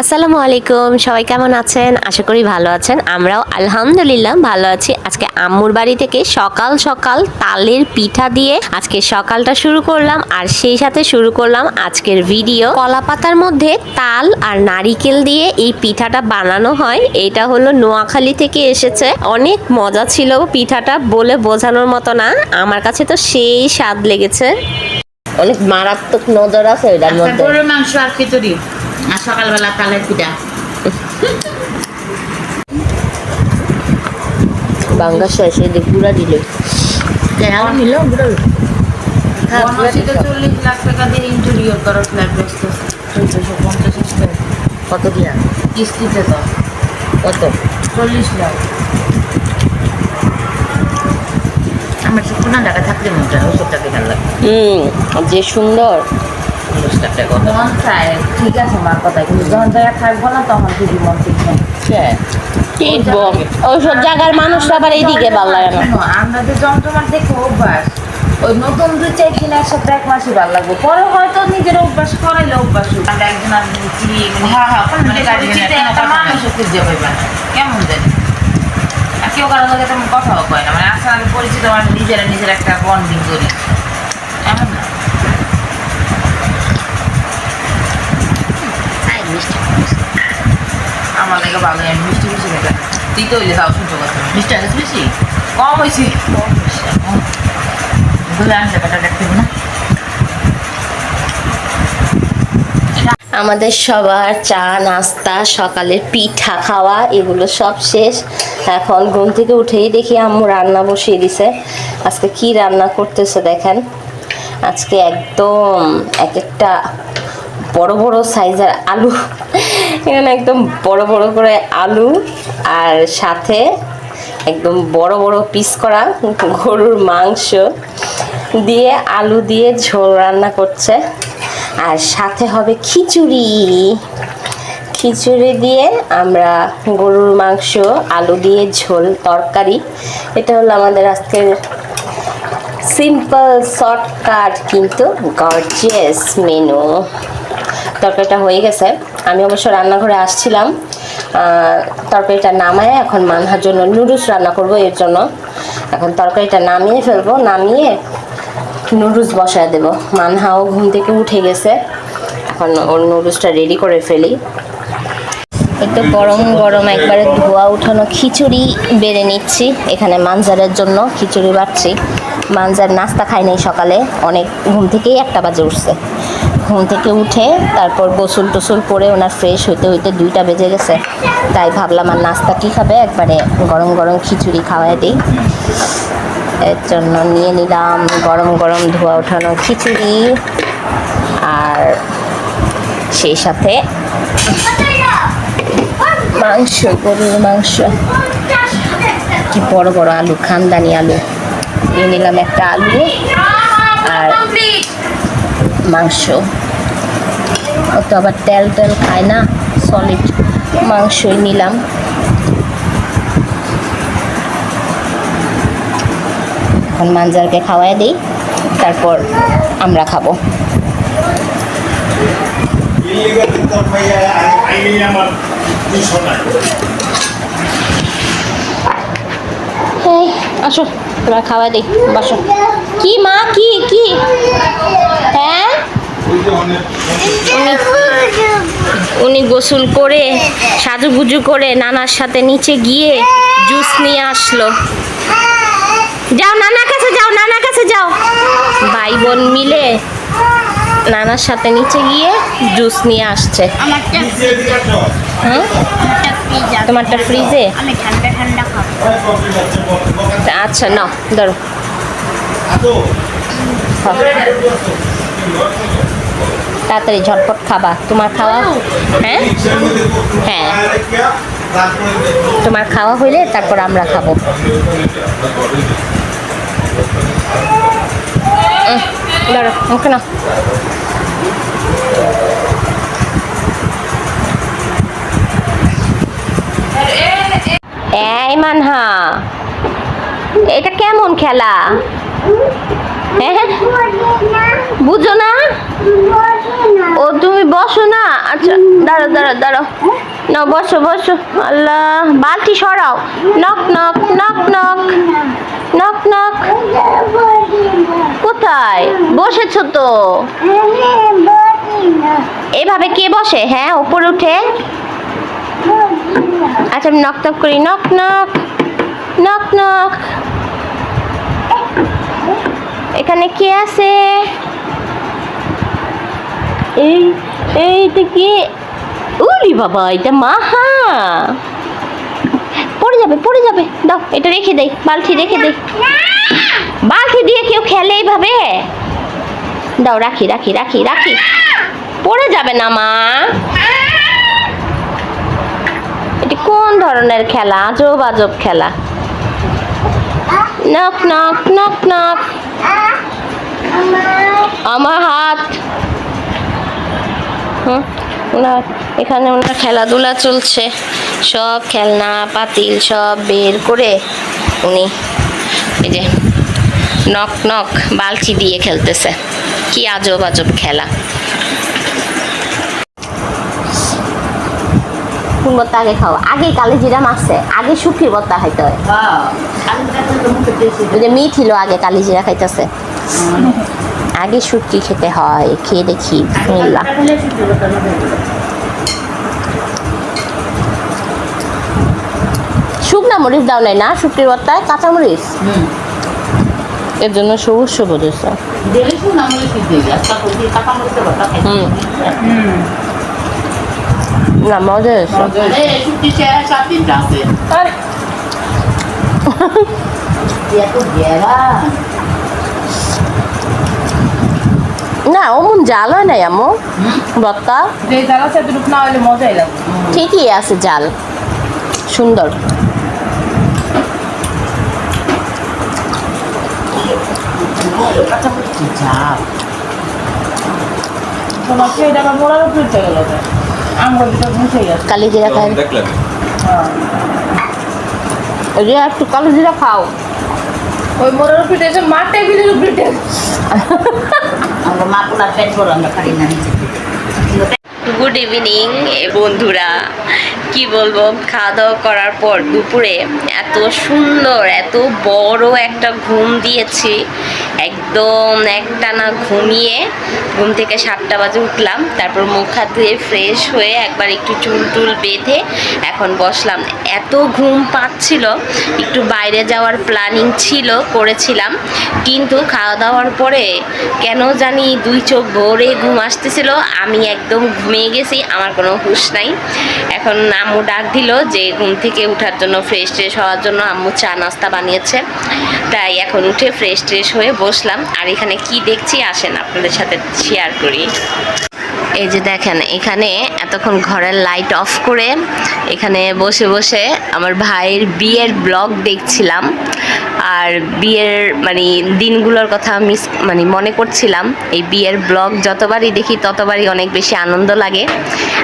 আসসালামু আলাইকুম, সবাই কেমন আছেন? আশা করি ভালো আছেন। আমরাও আলহামদুলিল্লাহ ভালো আছি। আজকে আম্মুর বাড়ি থেকে সকাল সকাল তালের পিঠা দিয়ে আজকে সকালটা শুরু করলাম, আর সেই সাথে শুরু করলাম আজকের ভিডিও। কলা পাতার মধ্যে তাল আর নারিকেল দিয়ে এই পিঠাটা বানানো হয়। এটা হলো নোয়াখালী থেকে এসেছে। অনেক মজা ছিল পিঠাটা, বলে বোঝানোর মতো না। আমার কাছে তো সেই স্বাদ লেগেছে। অনেক মারাত্মক নজর আছে এটার মধ্যে। গরুর মাংস আর খিচুড়ি আর সকালবেলা তালের পিঠা। বাঙ্গা শেষে দিয়ে গুঁড়া দিল। কেমন নিল গুঁড়ো? 40 লাখ টাকা দিয়ে ইন্টেরিয়র করার ফ্ল্যাট ব্যস্ত 1450 কত দিয়া কিস্তিতে তো কত? 40 লাখ। আমার 70 টাকা থাকলে মনটা 70 টাকা কেন লাগে? যে সুন্দর। 50 টাকা কত মন চায়? ঠিক আছে মার কথা, কিন্তু যখন জায়গা থাকবো না তখন যদি মন ঠিকবে। ওইসব জায়গার মানুষরা আবার এইদিকে ভালো লাগে না। আমরা যে জমজমাট দেখে অভ্যাস, ওই নতুন 2-4 দিন একসাথে 1 মাসই ভালো লাগবে, পরে হয়তো নিজের অভ্যাস করাইলে অভ্যাস হবে। একজন আর একটা মানুষও খুঁজে পাইবা না, কেমন জানি আর কেউ কারোর লগে তেমন কথাও কয় না, মানে আসলে আমি পরিচিত আমি নিজের একটা বন্ডিং করি, এমন না। আমার লাগে ভালো, আমি মিষ্টি বেশি খেতে, তুই তো হইলে তাও সহ্য করতে মিষ্টি আগে বেশি কম হয়েছি না। আমাদের সবার চা নাস্তা সকালের পিঠা খাওয়া এগুলো সব শেষ। এখন ঘুম থেকে উঠেই দেখি আম্মু রান্না বসিয়ে দিছে। আজকে কি রান্না করতেছে দেখেন। আজকে একদম এক একটা বড় বড় সাইজের আলু, এখানে একদম বড় বড় করে আলু, আর সাথে একদম বড় বড় পিস করা গরুর মাংস দিয়ে আলু দিয়ে ঝোল রান্না করছে। আর সাথে হবে খিচুড়ি। খিচুড়ি দিয়ে আমরা গরুর মাংস আলু দিয়ে ঝোল তরকারি। এটা হলো আমাদের আজকের সিম্পল শর্টকাট কিন্তু গর্জিয়াস মেনু। তরকারিটা হয়ে গেছে। আমি অবশ্য রান্নাঘরে আসছিলাম, তরকারিটা নামায় এখন মানহার জন্য নুডলস রান্না করব। এর জন্য এখন তরকারিটা নামিয়ে ফেলবো, নামিয়ে নুডলস বসায় দেব। মানহাও ঘুম থেকে উঠে গেছে, এখন ওর নুডলসটা রেডি করে ফেলি। একটু গরম গরম একবারে ধোয়া উঠানো খিচুড়ি বেড়ে নিচ্ছি। এখানে মানজারের জন্য খিচুড়ি বাড়ছি। মানজার নাস্তা খায়নি সকালে, অনেক ঘুম থেকেই 1টা বাজে উঠছে। ঘুম থেকে উঠে তারপর গোসল টোসল করে ওনার ফ্রেশ হইতে হইতে 2টা বেজে গেছে। তাই ভাবলাম আর নাস্তা কী খাবে, একবারে গরম গরম খিচুড়ি খাওয়াই দিই। এর জন্য নিয়ে নিলাম গরম গরম ধোয়া ওঠানো খিচুড়ি, আর সেই সাথে মাংস, গরুর মাংস। কি বড় বড় আলু, খানদানি আলু নিয়ে নিলাম, একটা আলু আর মাংস। ও তো আবার তেল তেল খায় না, সলিড মাংসই নিলাম। এখন মানজারকে খাওয়াই দিই, তারপর আমরা খাবো। আসো তোমরা খাওয়া দিই, বসো। কি মা, কি কি? হ্যাঁ, উনি গোসল করে সাজুগুজু করে নানার সাথে নিচে গিয়ে জুস নিয়ে আসলো। যাও নানার কাছে যাও, নানার কাছে যাও। ভাই বোন মিলে নানার সাথে নিচে গিয়ে জুস নিয়ে আসছে। হ্যাঁ, তোমারটা ফ্রিজে? আচ্ছা নাও, ধরো। তাড়াতাড়ি ঝটপট খাবা, তোমার খাওয়া। হ্যাঁ হ্যাঁ, তোমার খাওয়া হইলে তারপর আমরা খাবো। ধরো মুখে নাও। এই মানহা, এটা কেমন খেলা? হ্যাঁ হ্যাঁ বুঝো না ও তুমি বসো না আচ্ছা দাঁড়াও দাঁড়াও দাঁড়াও না বসো বসো আল্লাহ বালতি সরাও knock knock knock knock knock knock কোথায় বসেছো তো এভাবে কে বসে হ্যাঁ উপরে উঠে আচ্ছা আমি নক নক করি নক নক নক নক এখানে কে আছে এইটা কি উরি বাবা এটা মাহা পড়ে যাবে দাও এটা রেখে দেই বালতি রেখে দেই বালতি দিয়ে কেউ খেলে এইভাবে দাও রাখি রাখি রাখি রাখি পড়ে যাবে না মা এটি কোন ধরনের খেলা আজব আজব খেলা নক নক নক নক আমার হাত এখানে ওনার খেলাধুলা চলছে সব খেলনা পাতিল সব বের করে উনি এই যে নক নক বালতি দিয়ে খেলতেছে কি আজব আজব খেলা কোন ভর্তা আগে খাও আগে কালি জিরা মাখছে আগে শুকিয়ে ভর্তা খাইতে হয় ওই যে মিট ছিল আগে কালি জিরা খাইতেছে আগে শুটকি খেতে হয় খেয়ে দেখি বিসমিল্লাহ শুকনা মরিচ দাও নাই না শুটকির ভর্তায় কাঁচা মরিচ এর জন্য সবুজ সবুজ হচ্ছে না মজা না অমন জাল হয় নাই আমো ভর্তা ঠিকই আছে জাল সুন্দর কালি জিরা খাই একটু কালি জিরা খাও ওই মোড়ের উপরে এসে মা টেবিলের উপরে আমরা মা পোলার পেট বড় আমরা খাই না নিচে গুড ইভিনিং বন্ধুরা কি বলবো খাওয়া দাওয়া করার পর দুপুরে এত সুন্দর এত বড় একটা ঘুম দিয়েছি একদম একটানা ঘুমিয়ে ঘুম থেকে 7টা বাজে উঠলাম তারপর মুখ হাত ধুয়ে ফ্রেশ হয়ে একবার একটু চুল টুল বেঁধে এখন বসলাম এত ঘুম পাচ্ছিল একটু বাইরে যাওয়ার প্ল্যানিং ছিল করেছিলাম কিন্তু খাওয়া দাওয়ার পরে কেন জানি 2 চোখ ভরে ঘুম আসতেছিল আমি একদম ঘুমিয়ে গেছি আমার কোনো হুঁশ নাই এখন আম্মু ডাক দিল যে ঘুম থেকে ওঠার জন্য ফ্রেশ ট্রেশ হওয়ার জন্য আম্মু চা নাস্তা বানিয়েছে তাই এখন উঠে ফ্রেশ ট্রেশ হয়ে বসলাম আর এখানে কি দেখছি আসেন আপনাদের সাথে শেয়ার করি এই যে দেখেন এখানে এতক্ষণ ঘরের লাইট অফ করে এখানে বসে বসে আমার ভাইয়ের বিয়ের ব্লগ দেখছিলাম আর বিয়ের মানে দিনগুলোর কথা মনে করছিলাম এই বিয়ের ব্লগ যতবারই দেখি ততবারই অনেক বেশি আনন্দ লাগে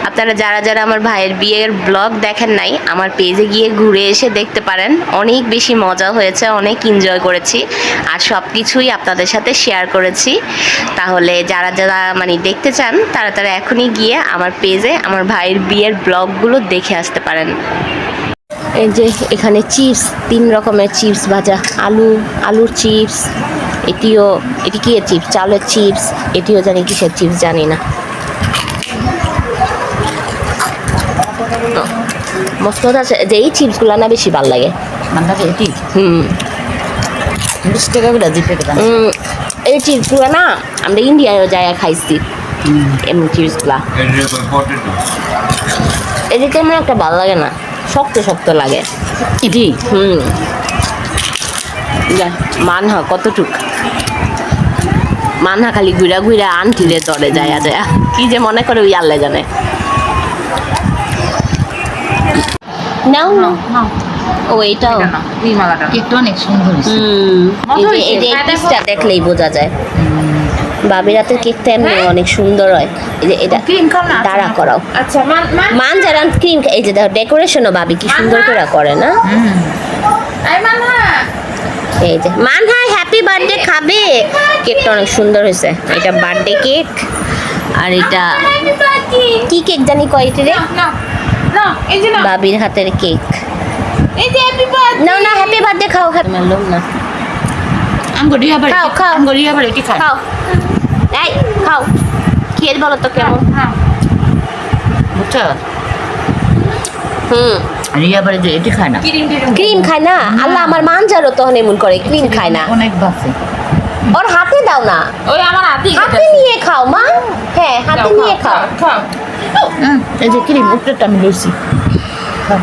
আপনারা যারা যারা আমার ভাইয়ের বিয়ের ব্লগ দেখেন নাই আমার পেজে গিয়ে ঘুরে এসে দেখতে পারেন অনেক বেশি মজা হয়েছে অনেক এনজয় করেছি আর সব কিছুই আপনাদের সাথে শেয়ার করেছি তাহলে যারা যারা দেখতে চান তারা তারা এখনই গিয়ে আমার পেজে আমার ভাইয়ের বিয়ের ব্লগগুলো দেখে আসতে পারেন এই যে এখানে চিপস 3 রকমের চিপস ভাজা আলুর চিপস এটি কি চিপস চালের চিপস এটিও জানি কিসের চিপস জানি না মস্ত আছে যে এই চিপসগুলো না বেশি ভালো লাগে এই চিপসগুলো না আমরা ইন্ডিয়ায় জায়গায় খাইছি এমনি চিপসগুলা এই যে তেমন একটা ভালো লাগে না শক্ত শক্ত লাগে এটি মানহা কতটুক মানহা খালি ঘুরা ঘুরা আনটিরে দরে যায় যায় কি যে মনে করে ওই আল্লাহ জানে নাও না ও এটাও কেকটা অনেক সুন্দর এই যে পিসটা দেখলেই বোঝা যায় বাবির হাতের কেকটা এমনি অনেক সুন্দর হয় এই যে এটা দাঁড়া করাও আচ্ছা মান যারা ক্রিম এই যে দেখো ডেকোরেশনও বাবি কি সুন্দর করে করে না এই যে মানহা হ্যাপি বার্থডে খাবে। কেকটা অনেক সুন্দর হয়েছে। এটা বার্থডে কেক আর এটা কি কেক জানি কয় এটা রে, না না এই যে না বাবির হাতের কেক। এই যে হ্যাপি বার্থডে না না হ্যাপি বার্থডে খাও, মানলাম না, আমগো রিয়া বাড়ি খাও, খাও। আমগো রিয়া বাড়ি কি খায় খাও এই খাও, খেয়ে বলো তো কেমন। হ্যাঁ বুঝছো হুম রিয়া বাড়ি যে এটি খায় না ক্রিম ক্রিম খায় না, আল্লাহ আমার মানজারও তখন এমন করে, ক্রিম খায় না। অনেক বাসে ওর হাতে দাও না, ওই আমার হাতেই হাতে নিয়ে খাও মা, হ্যাঁ হাতে নিয়ে খাও। খাও এই যে ক্রিম উপরেটা আমি লইছি খাও।